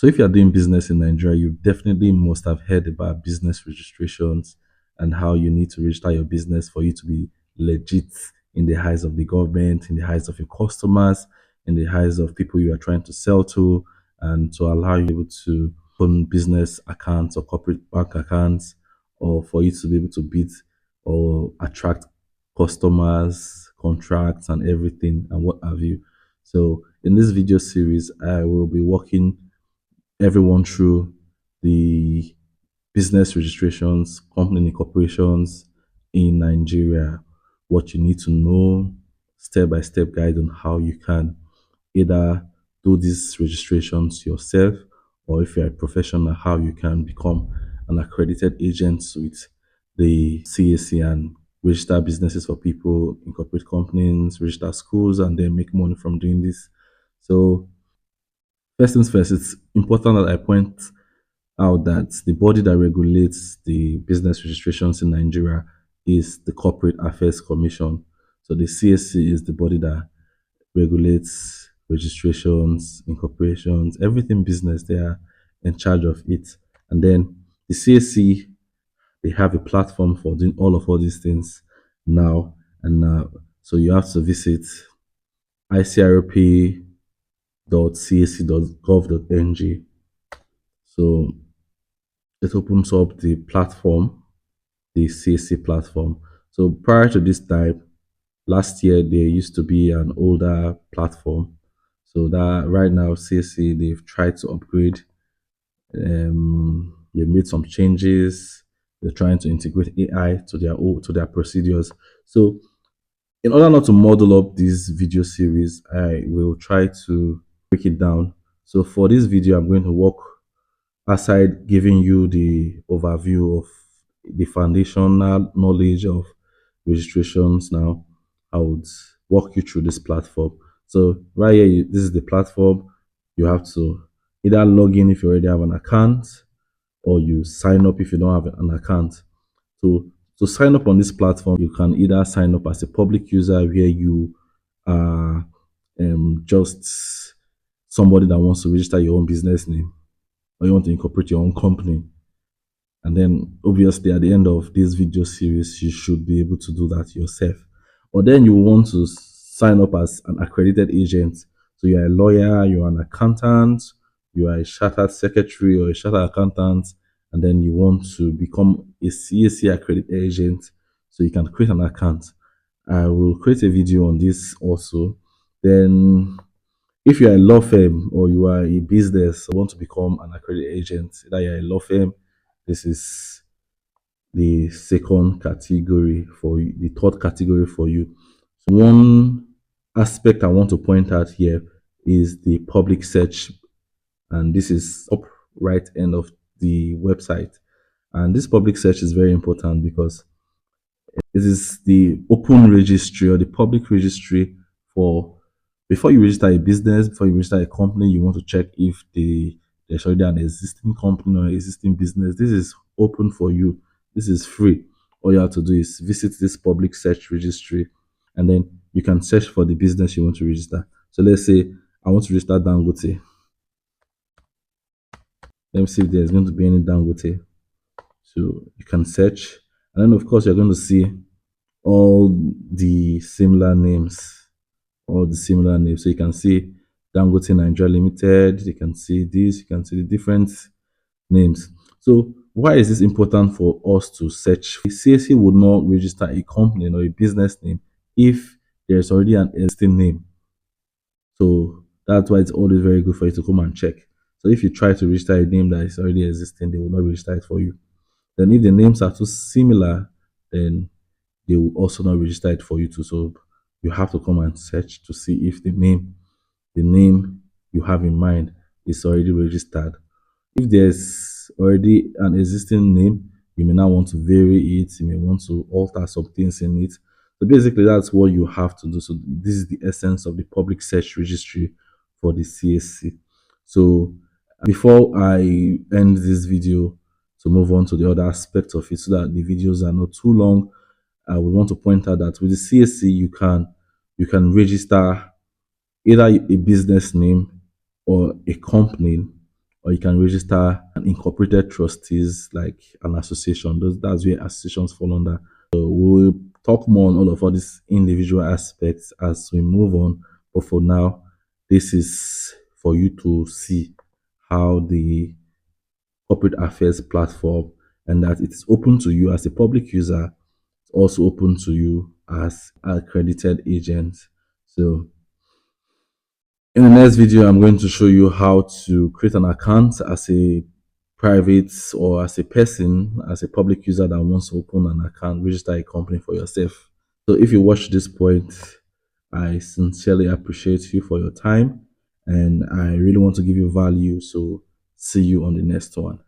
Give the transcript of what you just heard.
So if you are doing business in Nigeria, you definitely must have heard about business registrations and how you need to register your business for you to be legit in the eyes of the government, in the eyes of your customers, in the eyes of people you are trying to sell to, and to allow you able to open business accounts or corporate bank accounts, or for you to be able to bid or attract customers, contracts, and everything, and what have you. So in this video series, I will be walking everyone through the business registrations, company incorporations in Nigeria, what you need to know, step by step guide on how you can either do these registrations yourself, or if you're a professional, how you can become an accredited agent with the CAC and register businesses for people, incorporate companies, register schools, and then make money from doing this. So first things first, it's important that I point out that the body that regulates the business registrations in Nigeria is the Corporate Affairs Commission. So the CSC is the body that regulates registrations, incorporations, everything business. They are in charge of it. And then the CSC, they have a platform for doing all these things now. And so you have to visit icrp.cac.gov.ng. So it opens up the platform, the CAC platform. So prior to this time, last year there used to be an older platform. So that right now CAC, they've tried to upgrade. They made some changes. They're trying to integrate AI to their procedures. So in order not to model up this video series, I will try to break it down. So for this video, I'm going to walk aside giving you the overview of the foundational knowledge of registrations. Now I would walk you through this platform. So right here, this is the platform. You have to either log in if you already have an account, or you sign up if you don't have an account. So to sign up on this platform, you can either sign up as a public user, where you are just somebody that wants to register your own business name, or you want to incorporate your own company. And then obviously at the end of this video series, you should be able to do that yourself. Or then you want to sign up as an accredited agent. So you're a lawyer, you're an accountant, you are a chartered secretary or a chartered accountant, and then you want to become a CAC accredited agent. So you can create an account. I will create a video on this also. Then if you are a law firm or you are a business or want to become an accredited agent, that you're a law firm, this is the second category for you, the third category for you. So one aspect I want to point out here is the public search, and this is up right end of the website. And this public search is very important because this is the open registry or the public registry for before you register a business, before you register a company, you want to check if there's already an existing company or existing business. This is open for you. This is free. All you have to do is visit this public search registry, and then you can search for the business you want to register. So let's say I want to register Dangote. Let me see if there's going to be any Dangote. So you can search, and then of course you're going to see all the similar names, So you can see Dangote Nigeria Limited. You can see this. You can see the different names. So why is this important for us to search? CAC would not register a company or a business name if there's already an existing name. So that's why it's always very good for you to come and check. So if you try to register a name that is already existing, they will not register it for you. Then if the names are too similar, then they will also not register it for you too. So you have to come and search to see if the name you have in mind is already registered. If there's already an existing name, you may not want to vary it, you may want to alter some things in it. So basically that's what you have to do. So this is the essence of the public search registry for the CAC. So before I end this video, to move on to the other aspects of it so that the videos are not too long, I would want to point out that with the CAC you can register either a business name or a company or you can register an incorporated trustees like an association. That's where associations fall under. So we'll talk more on all these individual aspects as we move on. But for now, this is for you to see how the corporate affairs platform, and that it's open to you as a public user, it's also open to you as accredited agent. So in the next video, I'm going to show you how to create an account as a private or as a person, as a public user that wants to open an account, register a company for yourself. So if you watch this point, I sincerely appreciate you for your time, and I really want to give you value. So see you on the next one.